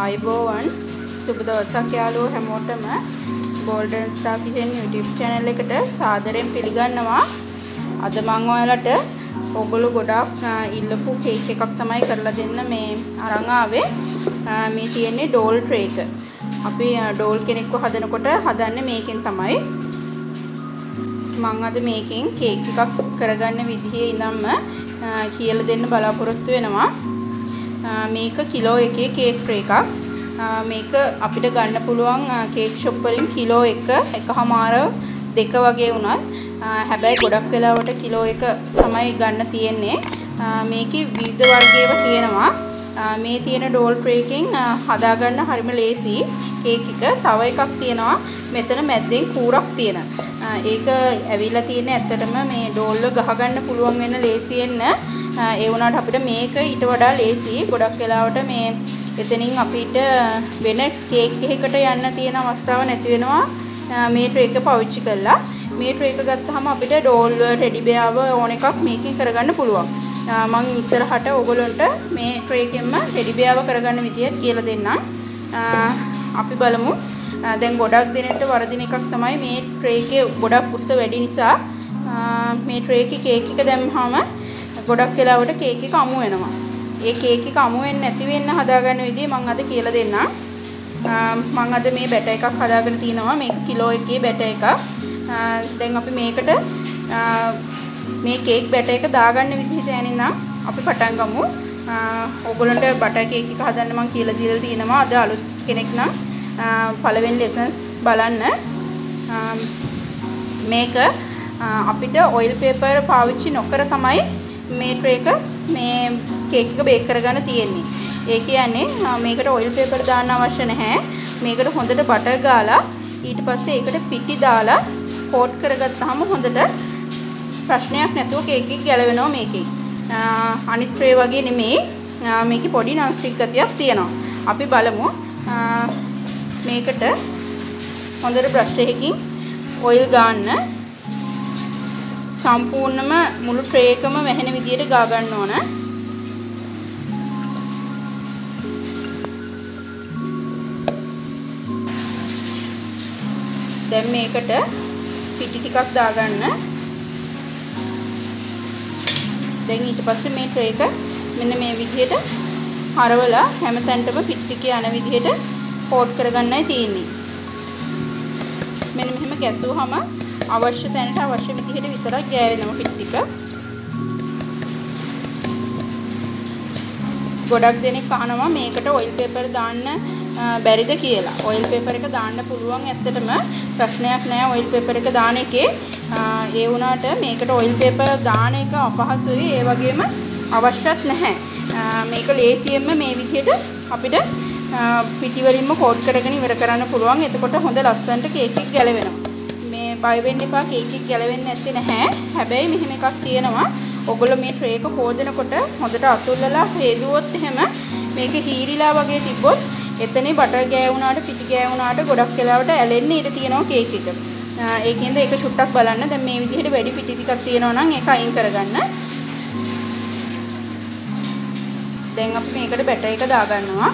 ආයුබෝවන් සුබ දවසක් යාළුවෝ හැමෝටම Golden Star Kitchen YouTube channel එකට සාදරයෙන් පිළිගන්නවා. අද මම ඔයාලට ඔයගොල්ලෝ ගොඩාක් ඉල්ලපු කේක් එකක් තමයි කරලා දෙන්න මේ අරන් ආවේ. මේ තියෙන්නේ ඩෝල් ට්‍රේ එක. අපි ඩෝල් කෙනෙක්ව හදනකොට හදන්නේ මේකෙන් තමයි. මම අද මේකෙන් කේක් එකක් කරගන්න විදිහේ ඉඳන්ම කියලා දෙන්න බලාපොරොත්තු වෙනවා. මේක කිලෝ එකේ කේක් ට්‍රේ එකක්. මේක අපිට ගන්න පුළුවන් කේක් ෂොප් වලින් කිලෝ 1.5 2 වගේ වුණත් හැබැයි ගොඩක් වෙලාවට කිලෝ 1 තමයි ගන්න තියෙන්නේ. මේකේ විවිධ වර්ගයේව තියෙනවා. මේ තියෙන ඩෝල් ට්‍රේ එකෙන් හදාගන්න හරිම ලේසි කේක් එක. තව එකක් තියෙනවා මෙතන මැද්දෙන් කූරක් තියෙන. ඒක ඇවිල්ලා තියෙන්නේ ඇත්තටම මේ ඩෝල් වල ගහගන්න පුළුවන් වෙන ලේසියෙන්න. ඒ වුණාට අපිට මේක ඊට වඩා ලේසි. ගොඩක් වෙලාවට මේ එතනින් අපිට වෙන කේක් එකකට යන්න තියෙන අවස්ථාව නැති වෙනවා මේ ට්‍රේ එක පාවිච්චි කරලා. මේ ට්‍රේ එක ගත්තාම අපිට ඩෝල් ටෙඩි බෙයාව ඕන එකක් මේකෙන් කරගන්න පුළුවන්. මම ඉස්සරහට ඔයගොල්ලන්ට මේ ට්‍රේ එකෙන්ම ටෙඩි බෙයාව කරගන්න විදිය කියලා දෙන්නම්. අපි බලමු. දැන් ගොඩක් දිනෙට වරදින එකක් තමයි මේ ට්‍රේ එකේ ගොඩක් උස්ස වැඩි නිසා මේ ට්‍රේ එකේ කේක් එක දැම්මම ගොඩක් වෙලාවට කේක් එක අමු වෙනවා. ඒ කේක් එක අමු වෙන්නේ නැති වෙන්න හදාගන්න විදිය මම අද කියලා දෙන්නම්. මම අද මේ බැටර් එකක් හදාගෙන තිනවා. මේක කිලෝ එකේ බැටර් එකක්. දැන් අපි මේකට මේ කේක් බැටර් එක දාගන්න විදිහ තැනින්නම් අපි පටන් ගමු. ඕගොල්ලන්ට බටර් කේක් එක හදන්න මම කියලා දීලා තිනවා. අද අලුත් කෙනෙක් නම් පළවෙනි ලෙසන්ස් බලන්න. මේක අපිට ඔයිල් පේපර් පාවිච්චි නොකර තමයි මේ ට්‍රේ එක මේ කේක් එක බේක් කරගන්න තියෙන්නේ. ඒ කියන්නේ මේකට ඔයිල් පේපර් දාන්න අවශ්‍ය නැහැ. මේකට හොඳට බටර් ගාලා ඊට පස්සේ ඒකට පිටි දාලා කෝට් කරගත්තාම හොඳට ප්‍රශ්නයක් නැතුව කේක් එක ගැලවෙනවා මේකෙන්. අනිත් ට්‍රේ වගේ නෙමෙයි. මේකේ පොඩි non stick ගතියක් තියෙනවා. අපි බලමු. මේකට හොඳට බ්‍රෂ් එකකින් ඔයිල් ගන්න. සම්පූර්ණම මුළු ට්‍රේ එකම වැහෙන විදියට ගා ගන්න ඕන. දැන් මේකට පිටි ටිකක් දාගන්න. දැන් ඊට පස්සේ මේ ට්‍රේ එක මෙන්න මේ විදියට හරවලා හැමතැනටම පිටි ටික යන විදියට කෝට් කරගන්නයි තියෙන්නේ. මෙන්න මෙහෙම ගැසුවාම අවශ්‍ය තැනට අවශ්‍ය විදිහට විතරක් ගෑවෙනවා පිටි ටික. ගොඩක් දෙනෙක් අහනවා මේකට ඔයිල් පේපර් දාන්න බැරිද කියලා. ඔයිල් පේපර් එක දාන්න පුළුවන්. ඇත්තටම ප්‍රශ්නයක් නෑ ඔයිල් පේපර් එක දාන එකේ. ඒ වුණාට මේකට ඔයිල් පේපර් දාන එක අපහසුයි. ඒ වගේම අවශ්‍යත් නැහැ. මේක ලේසියෙන්ම මේ විදිහට අපිට පිටි වලින්ම කෝට් කරගෙන ඉවර කරන්න පුළුවන්. එතකොට හොඳ ලස්සනට කේක් එක ගැලවෙනවා. බය වෙන්න එපා කේක් එක ගැලවෙන්නේ නැත්තේ නැහැ. හැබැයි මෙහෙම එකක් තියෙනවා. ඔයගොල්ලෝ මේ ට්‍රේ එක හොදනකොට හොඳට අතුල්ලලා හේදුවොත් එහෙම මේක හීරිලා වගේ තිබ්බොත් එතනේ බටර් ගෑවුනාට පිටි ගෑවුනාට ගොඩක් වෙලාවට ඇලෙන්න ඉඩ තියෙනවා කේක් එක. ඒකෙන්ද ඒක චුට්ටක් බලන්න. දැන් මේ විදිහට වැඩි පිටි ටිකක් තියෙනවා නම් ඒක අයින් කරගන්න. දැන් අපි මේකට බැටර් එක දාගන්නවා.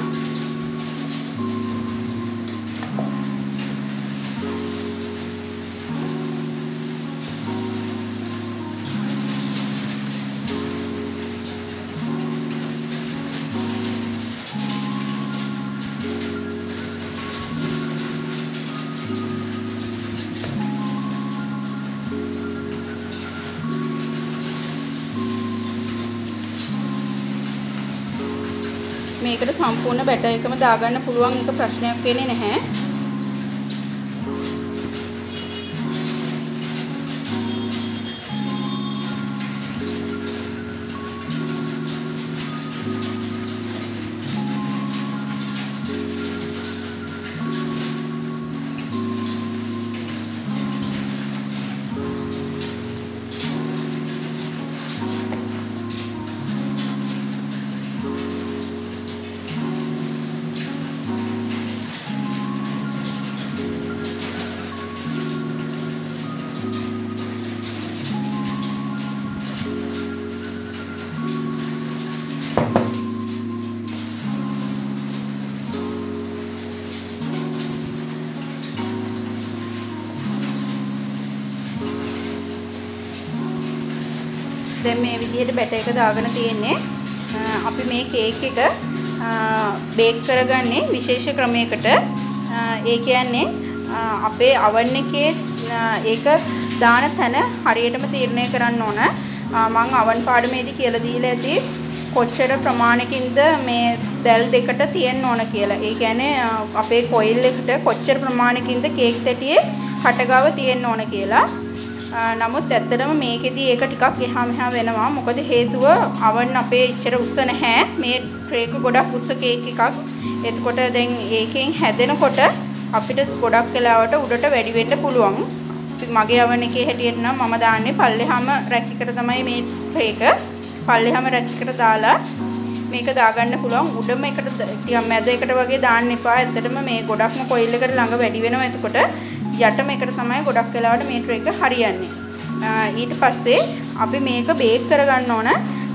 මේකට සම්පූර්ණ බැටර් එකම දාගන්න පුළුවන්. ඒක ප්‍රශ්නයක් වෙන්නේ නැහැ. දැන් මේ විදිහට බැටර් එක දාගෙන තියෙන්නේ. අපි මේ කේක් එක බේක් කරගන්නේ විශේෂ ක්‍රමයකට. ඒ කියන්නේ අපේ oven එකේ ඒක දාන තැන හරියටම තීරණය කරන්න ඕන. මම oven පාඩමේදී කියලා දීලා ඇති කොච්චර ප්‍රමාණකින්ද මේ දැල් දෙකට තියෙන්න ඕන කියලා. ඒ කියන්නේ අපේ කොයිල් එකට කොච්චර ප්‍රමාණකින්ද කේක් තැටියේ කටගාව තියෙන්න ඕන කියලා. නමුත් ඇත්තටම මේකෙදී ඒක ටිකක් එහා මෙහා වෙනවා. මොකද හේතුව oven අපේ ඉච්චර උස්ස නැහැ. මේ ට්‍රේ එක ගොඩක් උස්ස කේක් එකක්. එතකොට දැන් ඒකෙන් හැදෙනකොට අපිට ගොඩක් වෙලාවට උඩට වැඩි වෙන්න පුළුවන්. මගේ oven එකේ හැටියට නම් මම දාන්නේ පල්ලෙහාම රැක් එකට තමයි මේ ට්‍රේ එක. පල්ලෙහාම රැක් එකට දාලා මේක දාගන්න පුළුවන්. උඩම එකට ටිකක් මැද එකට වගේ දාන්න එපා. ඇත්තටම මේ ගොඩක්ම කොයිල් එකට ළඟ වැඩි වෙනවා. එතකොට යටම එකට තමයි ගොඩක් වෙලාවට මේ ට්‍රේ එක හරියන්නේ. ඊට පස්සේ අපි මේක බේක් කරගන්න ඕන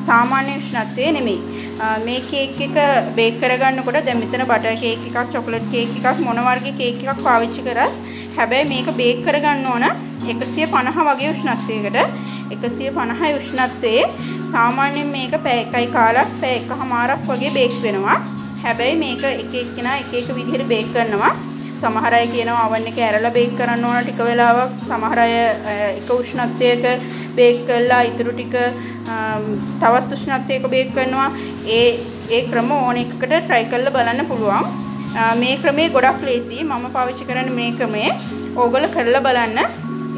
සාමාන්‍ය උෂ්ණත්වයේ නෙමෙයි. මේ කේක් එක බේක් කරගන්නකොට දැන් මෙතන බටර් කේක් එකක්, චොකලට් කේක් එකක්, මොන වර්ගයේ කේක් එකක් පාවිච්චි කරත් හැබැයි මේක බේක් කරගන්න ඕන 150 වගේ උෂ්ණත්වයකට. 150 උෂ්ණත්වයේ සාමාන්‍යයෙන් මේක පැය එකයි කාලක් පැය එකමාරක් වගේ බේක් වෙනවා. හැබැයි මේක එක එක්කෙනා එක එක විදිහට බේක් කරනවා. සමහර අය කියනවා oven එක ඇරලා බේක් කරන්න ඕන ටික වෙලාවක්. සමහර අය එක උෂ්ණත්වයක බේක් කළා ඊටු ටික තවත් උෂ්ණත්වයක බේක් කරනවා. ඒ ක්‍රම ඕන එකකට try කරලා බලන්න පුළුවන්. මේ ක්‍රමේ ගොඩක් ලේසි. මම පාවිච්චි කරන්නේ මේ ක්‍රමේ. ඕගොල්ලෝ කරලා බලන්න.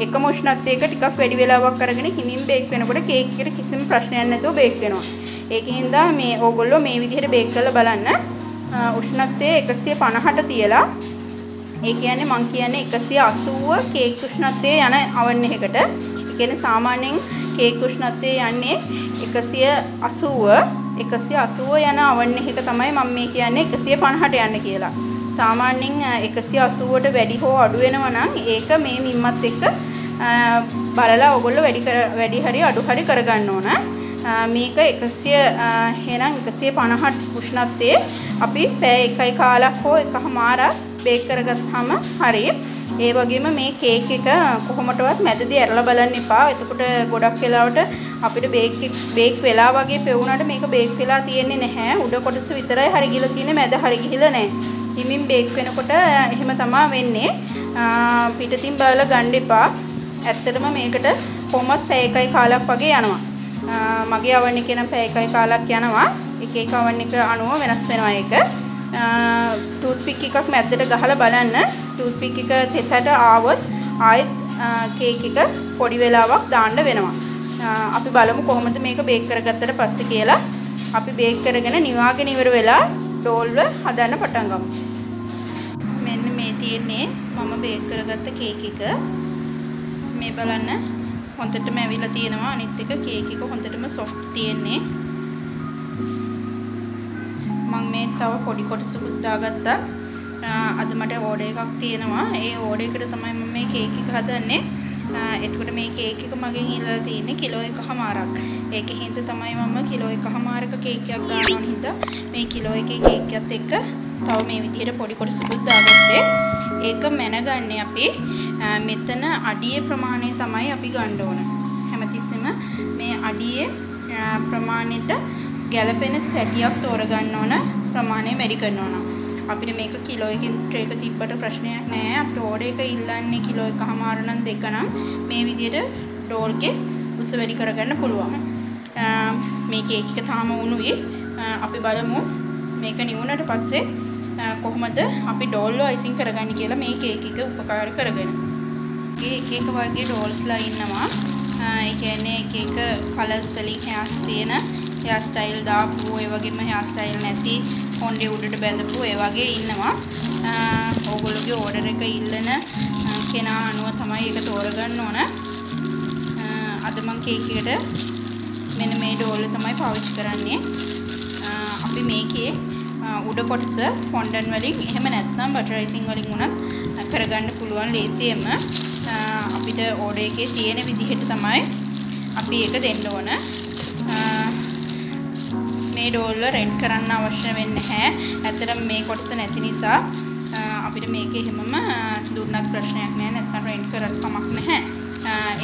එකම උෂ්ණත්වයක ටිකක් වැඩි වෙලාවක් අරගෙන හිමින් බේක් වෙනකොට කේක් එකට කිසිම ප්‍රශ්නයක් නැතුව බේක් වෙනවා. ඒකින්ද මේ ඕගොල්ලෝ මේ විදිහට බේක් කරලා බලන්න. උෂ්ණත්වය 150ට තියලා ඒ කියන්නේ මං කියන්නේ 180 කේක් උෂ්ණත්වයේ යන oven එකකට. ඒ කියන්නේ සාමාන්‍යයෙන් කේක් උෂ්ණත්වයේ යන්නේ 180 යන oven එකක තමයි මම මේ කියන්නේ 150ට යන්න කියලා. සාමාන්‍යයෙන් 180ට වැඩි හෝ අඩු වෙනවා නම් ඒක මේ මිම්මත් එක්ක බලලා ඔයගොල්ලෝ වැඩි හරි අඩු හරි කරගන්න ඕන. මේක 150 උෂ්ණත්වයේ අපි පැය එකයි කාලක් හෝ එකමාරක් බේක් කරගත්තාම හරි. ඒ වගේම මේ කේක් එක කොහොමදවත් මැදදී ඇරලා බලන්න එපා. එතකොට ගොඩක් වෙලාවට අපිට බේක් වෙලා වගේ පෙවුනට මේක බේක් වෙලා තියෙන්නේ නැහැ. උඩ කොටස විතරයි හරි ගිහලා තියෙන්නේ, මැද හරි ගිහලා නැහැ. හිමින් බේක් වෙනකොට එහෙම තමයි වෙන්නේ. පිටතින් බලලා ගන්න එපා. ඇත්තටම මේකට කොහොමත් පැය එකයි කාලක් වගේ යනවා. මගේ oven එකේ නම් පැය එකයි කාලක් යනවා. එක එක oven එක අනුව වෙනස් වෙනවා ඒක. ටූත්පික් එකක් මැද්දට ගහලා බලන්න. ටූත්පික් එක තෙතට ආවොත් ආයෙත් කේක් එක පොඩි වෙලාවක් දාන්න වෙනවා. අපි බලමු කොහොමද මේක බේක් කරගත්තට පස්සේ කියලා. අපි බේක් කරගෙන නිවාගෙන ඉවර වෙලා ඩෝල්ව හදන්න පටන් ගමු. මෙන්න මේ තියෙන්නේ මම බේක් කරගත්ත කේක් එක. මේ බලන්න හොඳටම ඇවිල්ලා තියෙනවා. අනිත් එක කේක් එක හොඳටම සොෆ්ට් තියෙන්නේ. මම මේ තව පොඩි කොටසකුත් දාගත්තා. අද මට ඕඩර් එකක් තියෙනවා. ඒ ඕඩර් එකට තමයි මම මේ කේක් එක හදන්නේ. එතකොට මේ කේක් එක මගෙන් ඉල්ලලා තියෙන්නේ කිලෝ 1කමාරක්. ඒකෙ හින්ද තමයි මම කිලෝ 1කමාරක කේක් එකක් දාන්න ඕන හින්දා මේ කිලෝ එකේ කේක් එකත් එක්ක තව මේ විදිහට පොඩි කොටසකුත් දාගත්තේ. ඒක මැනගන්නේ අපි මෙතන අඩියේ ප්‍රමාණය තමයි අපි ගන්න ඕන. හැමතිස්සෙම මේ අඩියේ ප්‍රමාණයට ගැළපෙන තැටියක් තෝරගන්න ඕන. ප්‍රමාණය වැඩි කරනවා නම් අපිට මේක කිලෝ එකකින් ට්‍රේ එක තිබ්බට ප්‍රශ්නයක් නැහැ. අපිට ඕඩර් එක ඉල්ලන්නේ කිලෝ 1කමාර නම් 2 නම් මේ විදිහට ඩෝල්ගේ උස වැඩි කරගන්න පුළුවන්. මේ කේක් එක තාම උණුයි. අපි බලමු මේක නිවුනට පස්සේ කොහොමද අපි ඩෝල්ව අයිසිං කරගන්නේ කියලා මේ කේක් එක උපකාර කරගෙන. එක එක වගේ ඩෝල්ස්ලා ඉන්නවා. ඒ කියන්නේ එක එක කලර්ස් වලින් හෑර්ස් තියෙන හෙයා ස්ටයිල් දාපු ඒ වගේම හෙයා ස්ටයිල් නැති කොණ්ඩේ උඩට බැඳපු ඒ වගේ ඉන්නවා. ඕගොල්ලෝගේ ඕඩර් එක ඉල්ලන කෙනා අනුව තමයි ඒක තෝරගන්න ඕන. අද මම කේක් එකට මෙන්න මේ ඩෝල් තමයි පාවිච්චි කරන්නේ. අපි මේකේ උඩ කොටස ෆොන්ඩන් වලින් එහෙම නැත්නම් බටර් අයිසිං වලින් උනත් කරගන්න පුළුවන් ලේසියෙන්ම. අපිට ඕඩර් එකේ තියෙන විදිහට තමයි අපි ඒක දෙන්න ඕන. මේ ඩෝල් රෙඩ් කරන්න අවශ්‍ය වෙන්නේ නැහැ. ඇත්තටම මේ කොටස නැති නිසා අපිට මේකේ හැමම දුන්නත් ප්‍රශ්නයක් නැහැ. නැත්නම් රෙඩ් කරත් කමක් නැහැ.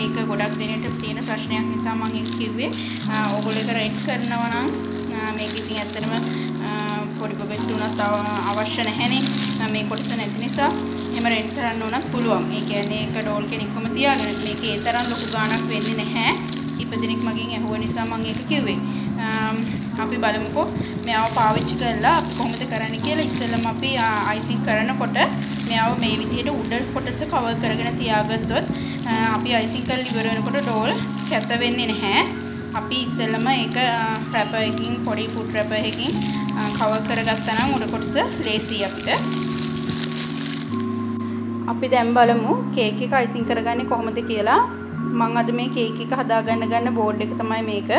ඒක ගොඩක් දෙනෙට තියෙන ප්‍රශ්නයක් නිසා මම ඒක කිව්වේ. ඕගොල්ලෝ ඒක රෙඩ් කරනවා නම් මේක ඉතින් ඇත්තටම පොඩි බබෙක්ට උනත් අවශ්‍ය නැහැනේ. මේ කොටස නැති නිසා එම රෙඩ් කරන්න උනත් පුළුවන්. ඒ කියන්නේ ඒක ඩෝල් කෙනෙක්වම තියාගෙන මේක ඒ තරම් ලොකු ගාණක් වෙන්නේ නැහැ. ඉපදෙනෙක් මගෙන් ඇහුව නිසා මම ඒක කිව්වේ. අපි බලමුකෝ මෙයාව පාවිච්චි කරලා අපි කොහොමද කරන්නේ කියලා. ඉස්සෙල්ලම අපි අයිසිං කරනකොට මෙයාව මේ විදිහට උඩ කොටස කවර් කරගෙන තියාගත්තොත් අපි අයිසිං කරලා ඉවර වෙනකොට ඩෝල් කැත වෙන්නේ නැහැ. අපි ඉස්සෙල්ලම ඒක රැපර් එකකින් පොඩි ෆුඩ් රැපර් එකකින් කවර් කරගත්තා නම් උඩ කොටස ලේසියි අපිට. අපි දැන් බලමු කේක් එක අයිසිං කරගන්නේ කොහොමද කියලා. මම අද මේ කේක් එක හදාගන්න බෝඩ් එක තමයි මේක.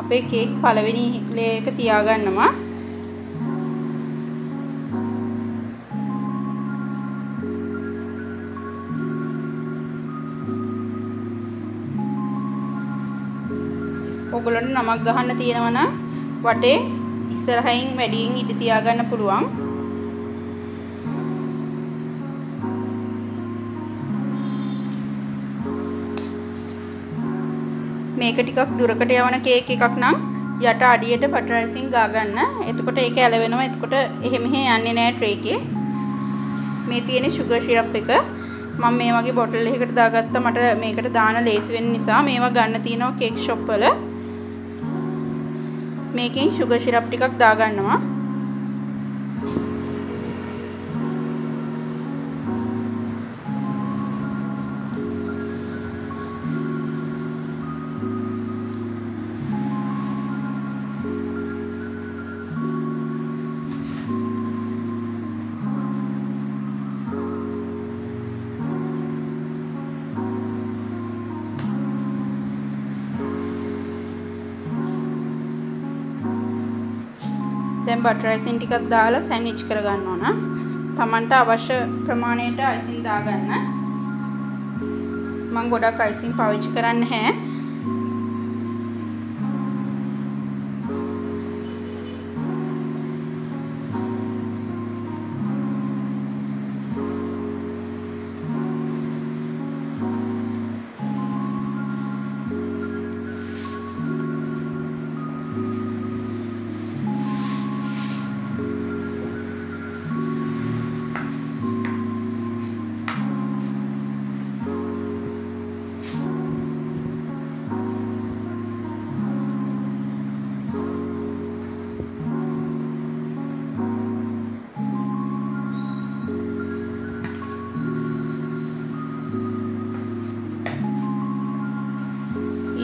අපේ කේක් පළවෙනි ලේ එක තියාගන්නවා. ඔයගොල්ලන්ට නමක් ගහන්න තියෙනවා නම් වටේ ඉස්සරහින් වැඩියෙන් ඉඳ තියාගන්න පුළුවන්. මේක ටිකක් දුරකට යවන කේක් එකක් නම් යට අඩියට බටර් අයිසිං ගා ගන්න. එතකොට ඒක ඇලවෙනවා. එතකොට එහෙ මෙහෙ යන්නේ නැහැ ට්‍රේ එකේ. මේ තියෙන sugar syrup එක මම මේ වගේ බොටල් එකකට දාගත්තා. මට මේකට දාන ලේසි වෙන නිසා මේවා ගන්න තියෙනවා කේක් ෂොප් වල. මේකෙන් sugar syrup ටිකක් දා ගන්නවා. දැන් බටර් අයිසින් ටිකක් දාලා සෑන්ඩ්විච් කරගන්න ඕන. Tamanට අවශ්‍ය ප්‍රමාණයට අයිසින් දාගන්න. මම ගොඩක් අයිසින් පාවිච්චි කරන්නේ නැහැ.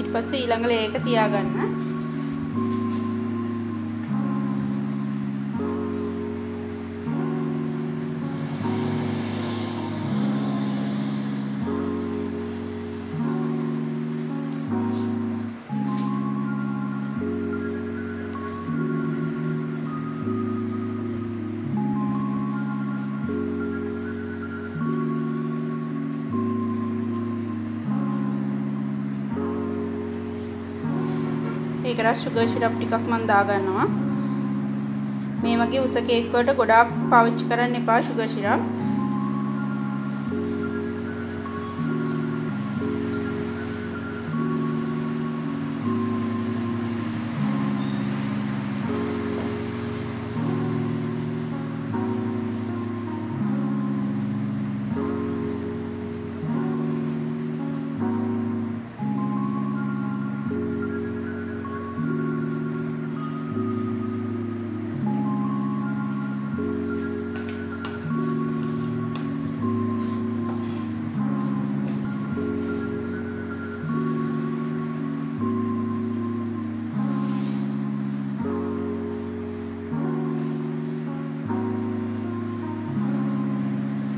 ඊපස්සේ ඊළඟ ලේ එක තියාගන්න. ඒකට sugar syrup ටිකක් මම දා ගන්නවා. මේ වගේ උස කේක් වලට ගොඩාක් පාවිච්චි කරන්න එපා sugar syrup.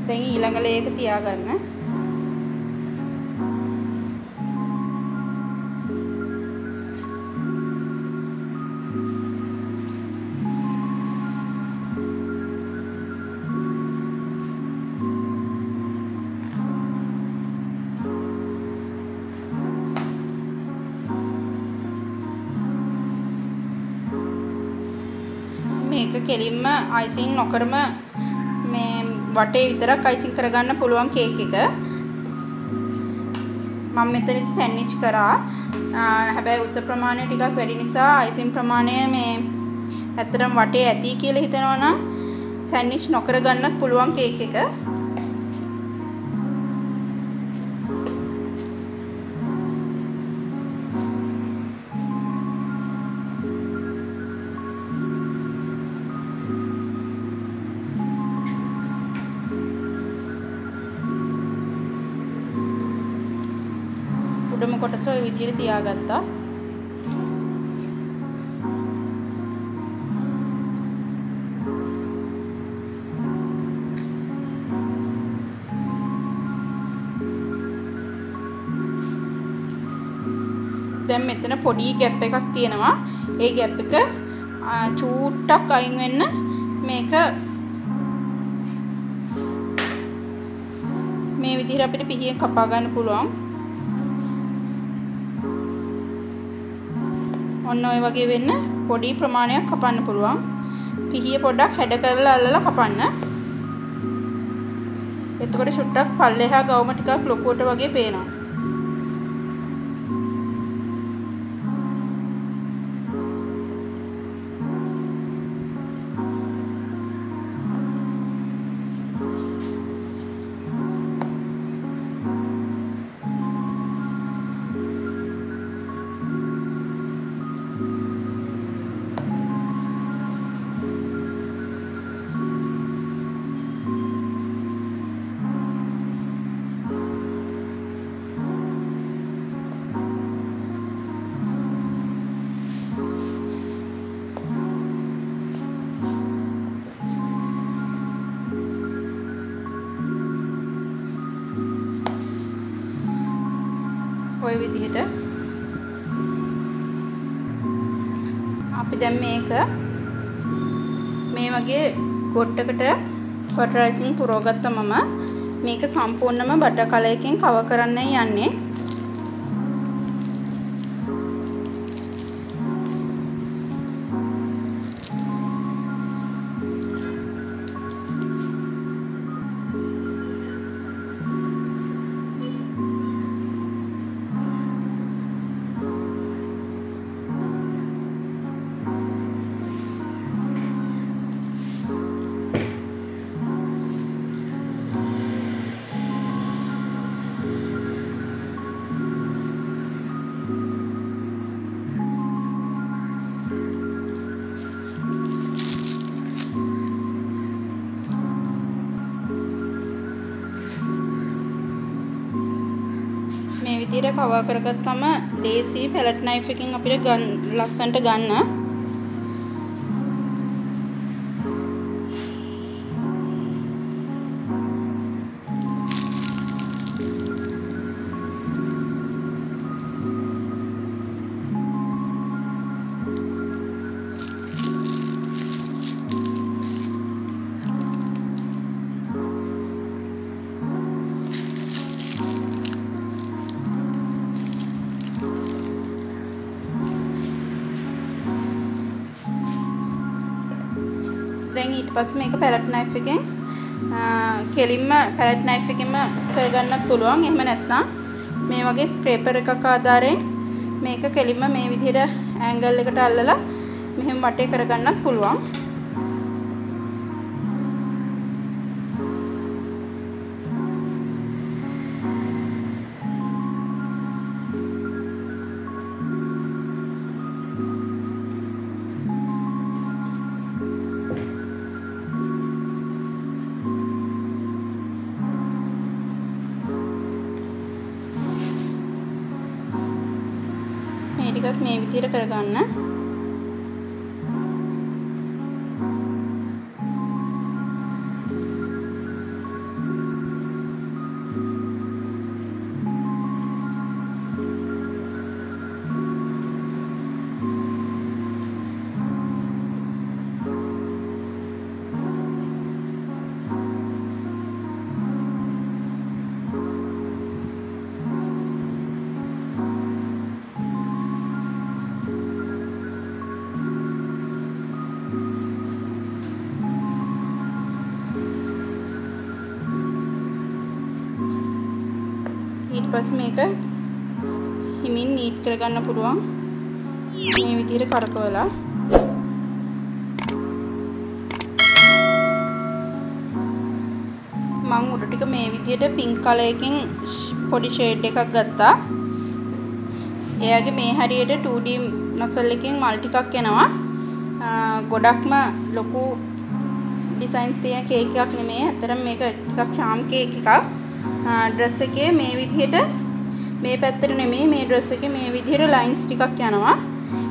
දැන් ඊළඟ ලේ එක තියාගන්න. මේක කෙලින්ම අයිසිං නොකරම මේ වටේ විතරක් අයිසිං කරගන්න පුළුවන් කේක් එක. මම මෙතනදි සෑන්ඩ්විච් කරා. හැබැයි උස ප්‍රමාණය ටිකක් වැඩි නිසා අයිසිං ප්‍රමාණය මේ ඇත්තටම වටේ ඇති කියලා හිතනවා නම් සෑන්ඩ්විච් නොකර ගන්නත් පුළුවන් කේක් එක. උඩම කොටස ඔය විදිහට තියාගත්තා. දැන් මෙතන පොඩි ગેප් එකක් තියෙනවා. ඒ ગેප් එක චූට්ටක් අයින් වෙන්න මේක මේ විදිහට අපිට පිහියෙන් කපා ගන්න පුළුවන්. ඔන්න ඔය වගේ වෙන්න පොඩි ප්‍රමාණයක් කපන්න පුළුවන්. පිහිය පොඩ්ඩක් හැඩ කරලා අල්ලලා කපන්න. එතකොට ෂුට්ටක් පල්ලෙහා ගවම ටිකක් ලොකුවට වගේ පේනවා. ඔය විදිහට අපි දැන් මේක මේ වගේ ගොට්ටකට බටර් අයිසිං පුරවගත්තා. මම මේක සම්පූර්ණයෙන්ම බටර් කලර් එකෙන් කවර් කරන්න යන්නේ. මේ විදිහට කවර් කරගත්තම ලේසි පැලට් නයිෆ් එකකින් අපිට ලස්සනට ගන්න. දැන් ඊට පස්සේ මේක පැලට් නයිෆ් එකෙන් කෙලින්ම පැලට් නයිෆ් එකෙන්ම කරගන්නත් පුළුවන්. එහෙම නැත්නම් මේ වගේ ස්ක්‍රේපර් එකක් ආධාරයෙන් මේක කෙලින්ම මේ විදිහට ඇන්ගල් එකට අල්ලලා මෙහෙම වටේ කරගන්නත් පුළුවන්. ටිකක් මේ විදිහට කරගන්න. පස්සේ මේක හිමින් නීට් කරගන්න පුළුවන්. මේ විදිහට කරකවලා මම උඩ ටික මේ විදිහට පින්ක් කලර් එකකින් පොඩි ෂේඩ් එකක් ගත්තා. එයාගේ මේ හරියට 2D nozzle එකකින් මල් ටිකක් එනවා. ගොඩක්ම ලොකු ඩිසයින් තියෙන කේක් එකක් නෙමෙයි. අතරම මේක ටිකක් charm කේක් එකක්. ඩ්‍රෙස් එකේ මේ විදිහට මේ පැත්තට නෙමෙයි මේ ඩ්‍රෙස් එකේ මේ විදිහට ලයින්ස් ටිකක් යනවා.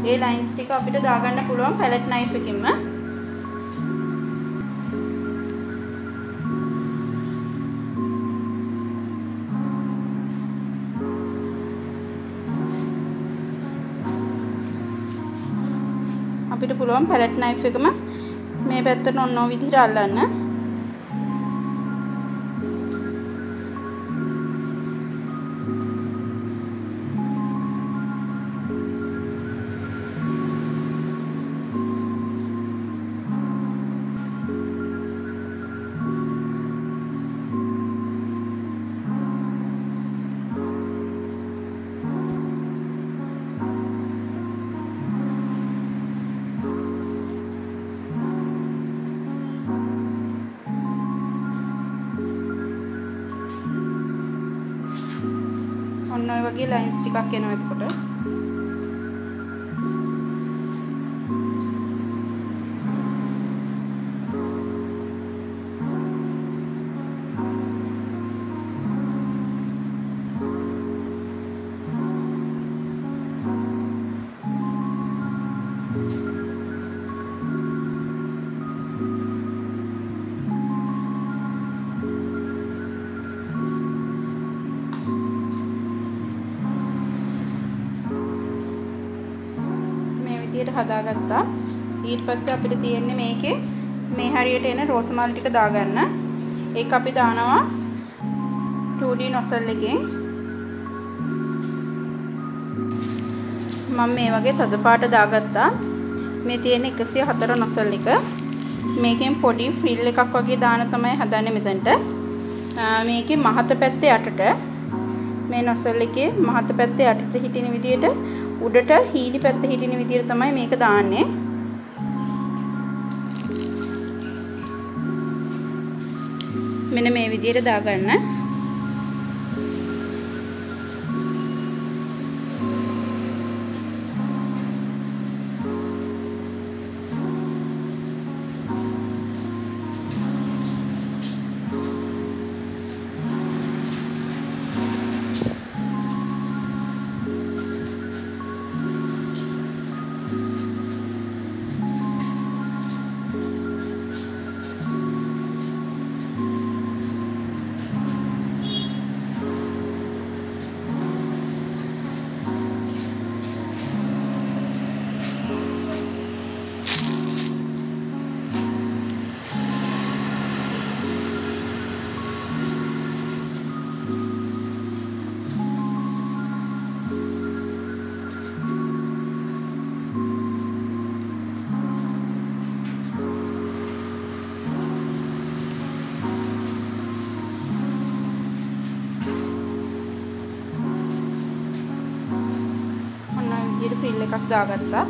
ඒ ලයින්ස් ටික අපිට දාගන්න පුළුවන් පැලට් නයිෆ් එකකින්ම. අපිට පුළුවන් පැලට් නයිෆ් එකම මේ පැත්තට ඔන්න ඔය විදිහට අල්ලන්න. ඔන්න ඔය වගේ ලයින්ස් ටිකක් එනවා එතකොට. හදාගත්තා. ඊට පස්සේ අපිට තියෙන්නේ මේකේ මේ හරියට එන රෝස් මල් ටික දාගන්න. ඒක අපි දානවා 2D nozzle එකෙන්. මම මේ වගේ තද පාට දාගත්තා. මේ තියෙන 104 nozzle එක. මේකෙන් පොඩි ෆ්‍රිල් එකක් වගේ දාන තමයි හදන්නේ මෙතනට. මේකේ මහත පැත්තේ යටට මේ nozzle එකේ මහත පැත්තේ යටට හිටින විදියට උඩට හීලි පැත්ත හිටින විදියට තමයි මේක දාන්නේ. මෙන්න මේ විදියට දාගන්න. ෆ්‍රිල් එකක් දාගත්තා.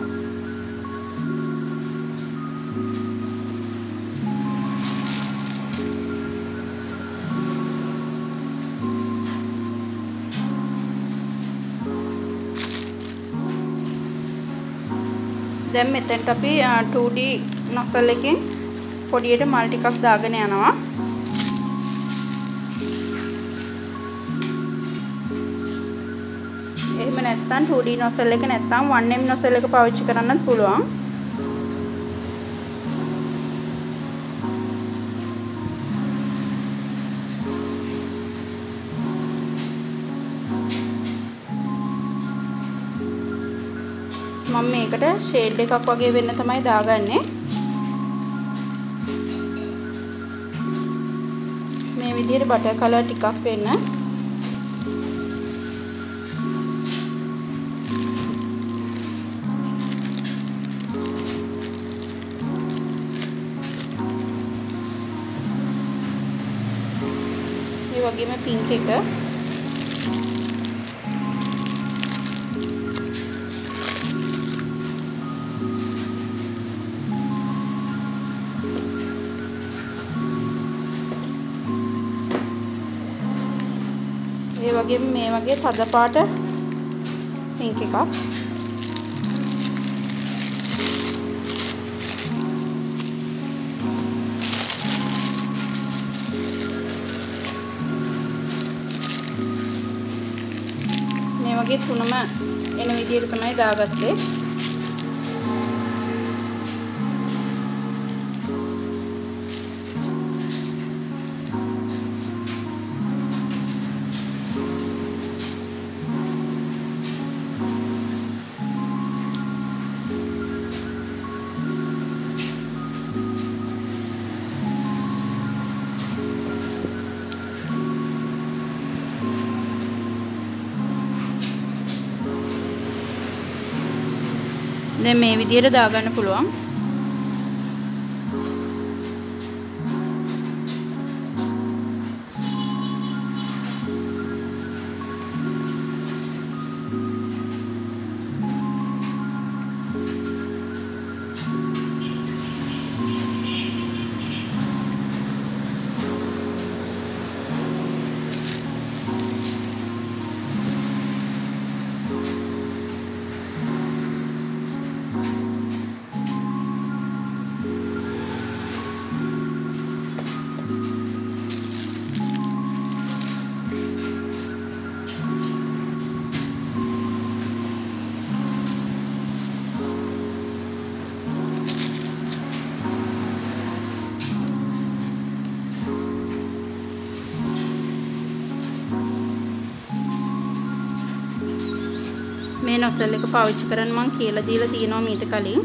දැන් මෙතෙන්ට අපි 2D nozzle එකෙන් පොඩියට මල් ටිකක් දාගෙන යනවා. එහෙම නැත්නම් 2D nozzle එක නැත්නම් 1M nozzle එක පාවිච්චි කරන්නත් පුළුවන්. මම මේකට ෂේඩ් එකක් වගේ වෙන්න තමයි දාගන්නේ. මේ විදිහට බටර් කලර් ටිකක් වෙන්න. මේ වගේම පින්ක් එක වගේම මේ වගේ තද පාට පින්ක් එකක්. මේ වගේ තුනම එන විදිහට තමයි දාගත්තේ. දැන් මේ විදිහට දාගන්න පුළුවන්. මේ නොසල් එක පාවිච්චි කරන්න මම කියලා දීලා තියෙනවා මීට කලින්.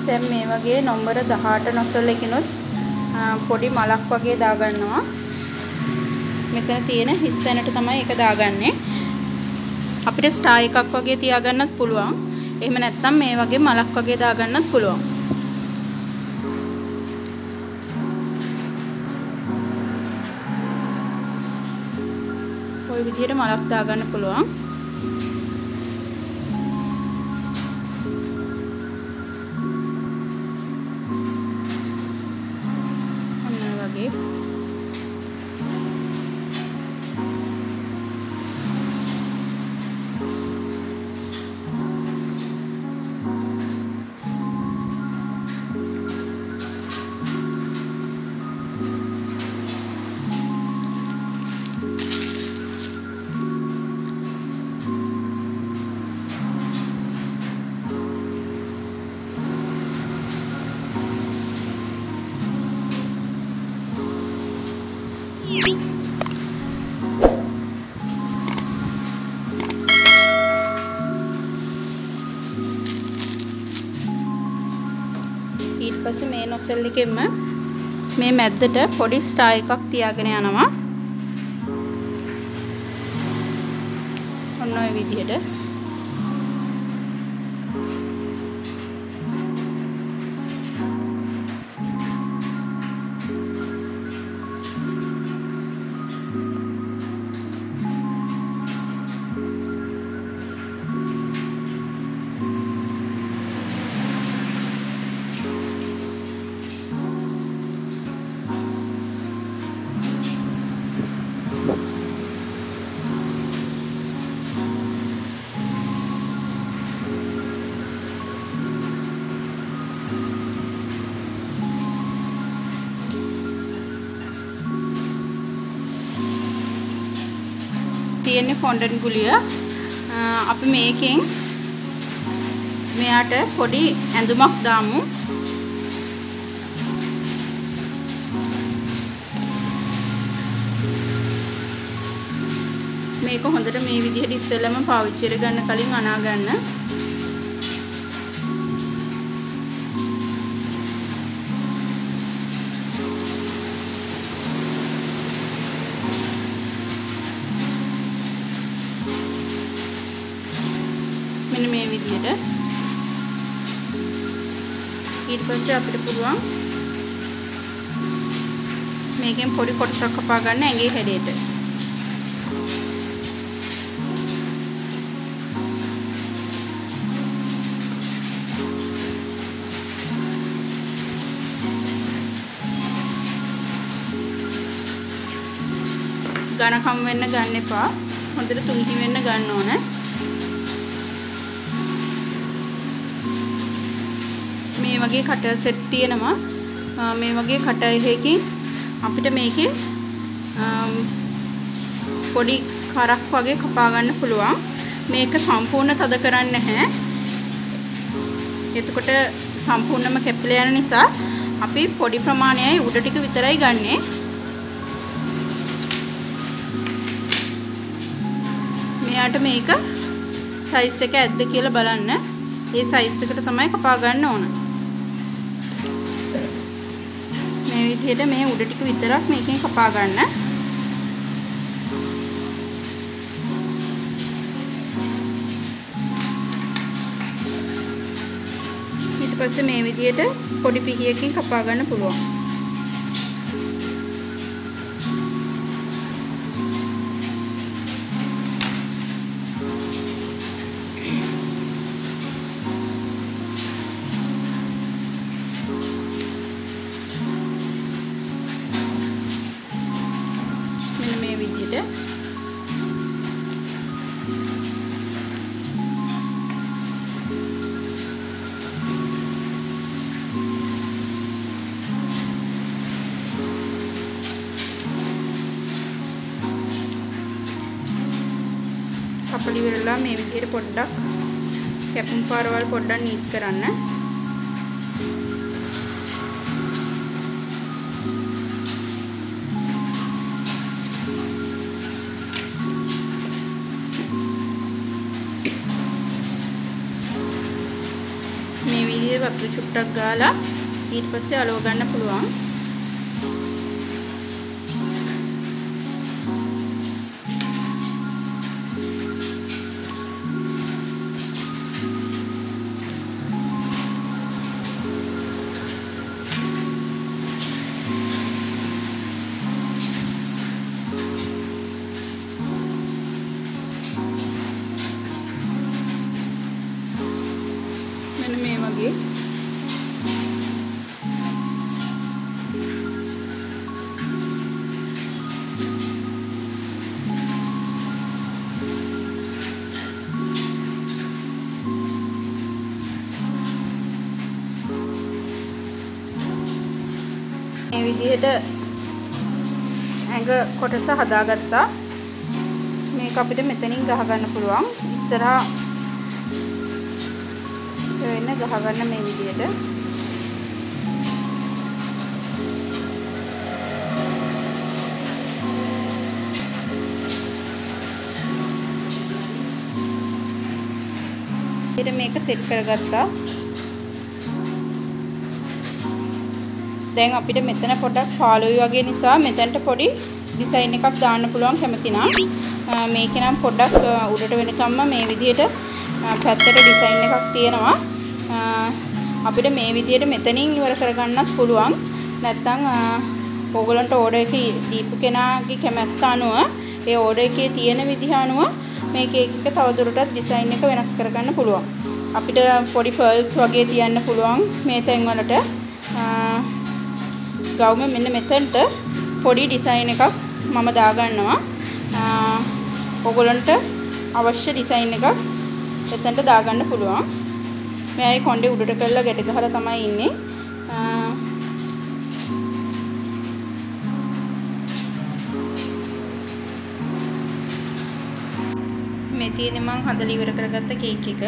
දැන් මේ වගේ නම්බර 18 නොසල් එකනොත් පොඩි මලක් වගේ දාගන්නවා. මෙතන තියෙන හිස් තැනට තමයි ඒක දාගන්නේ. අපිට ස්ටාර් එකක් වගේ තියාගන්නත් පුළුවන්. එහෙම නැත්නම් මේ වගේ මලක් වගේ දාගන්නත් පුළුවන්. ওই විදිහට මලක් දාගන්න පුළුවන්. ඊට පස්සේ මේ නොසල් එකෙන්ම මේ මැද්දට පොඩි ස්ටාර් එකක් තියාගෙන යනවා. ඔන්න ඔය විදිහට. තියෙන්නේ ෆොන්ඩන්ට් ගුලිය. අපි මේකෙන් මෙයාට පොඩි ඇඳුමක් දාමු. මේක හොඳට මේ විදිහට ඉස්සෙල්ලම පාවිච්චි කරගන්න කලින් අනා ගන්න. මෙන්න මේ විදිහට. ඊට පස්සේ අපිට පුළුවන් මේකෙන් පොඩි කොටසක් කපා ගන්න ඇඟේ හැඩයට. ඝනකම් වෙන්න ගන්න එපා. හොඳට තුනිහි වෙන්න ගන්න ඕන. මේ වගේ කටර් සෙට් තියෙනවා. මේ වගේ කටර් එකකින් අපිට මේකේ පොඩි කරක් වගේ කපා ගන්න පුළුවන්. මේක සම්පූර්ණ තද කරන්නේ නැහැ. එතකොට සම්පූර්ණයෙන්ම කැපිලා යන නිසා අපි පොඩි ප්‍රමාණයයි උඩ ටික විතරයි ගන්නෙ. මෙයාට මේක සයිස් එක ඇද්ද කියලා බලන්න. ඒ සයිස් එකට තමයි කපා ගන්න ඕන. මේ විදිහට මේ උඩ ටික විතරක් මේකෙන් කපා ගන්න. ඊට පස්සේ මේ විදිහට පොඩි පිහියකින් කපා ගන්න පුළුවන්. කපලි වෙරලා මේ විදිහට පොඩ්ඩක් කැපුම් පාරවල් පොඩ්ඩක් නීට් කරන්න. මේ විදිහේ වතුර චුට්ටක් ගාලා ඊට පස්සේ අලව ගන්න පුළුවන්. මේ වගේ මේ විදිහට ඇඟ කොටස හදාගත්තා. මේක අපිට මෙතනින් ගහ ගන්න පුළුවන්. ඉස්සරහා වෙන ගහ ගන්න මේ විදිහට. ඊට මේක සෙට් කරගත්තා. දැන් අපිට මෙතන පොඩක් පාළුයි වගේ නිසා මෙතනට පොඩි ඩිසයින් එකක් දාන්න පුළුවන් කැමති නම්. මේකේ නම් පොඩක් උඩට වෙනකම්ම මේ විදිහට පැත්තට ඩිසයින් එකක් තියෙනවා. අපිට මේ විදිහට මෙතනින් ඉවර කරගන්නත් පුළුවන්. නැත්නම් ඕගලන්ට ඕඩර් එක දීපු කෙනාගේ කැමැත්ත අනුව ඒ ඕඩර් එකේ තියෙන විදිහ අනුව මේ කේක් එක තවදුරටත් ඩිසයින් එක වෙනස් කරගන්න පුළුවන්. අපිට පොඩි පර්ල්ස් වගේ තියන්න පුළුවන් මේ තැන් වලට. ගවුම මෙන්න මෙතනට පොඩි ඩිසයින් එකක් මම දාගන්නවා. ඕගලන්ට අවශ්‍ය ඩිසයින් එකක් එතනට දාගන්න පුළුවන්. මේ කොණ්ඩේ උඩට කරලා ගැට ගහලා තමයි ඉන්නේ. තියෙන්නේ මම හදලා ඉවර කරගත්ත කේක් එක.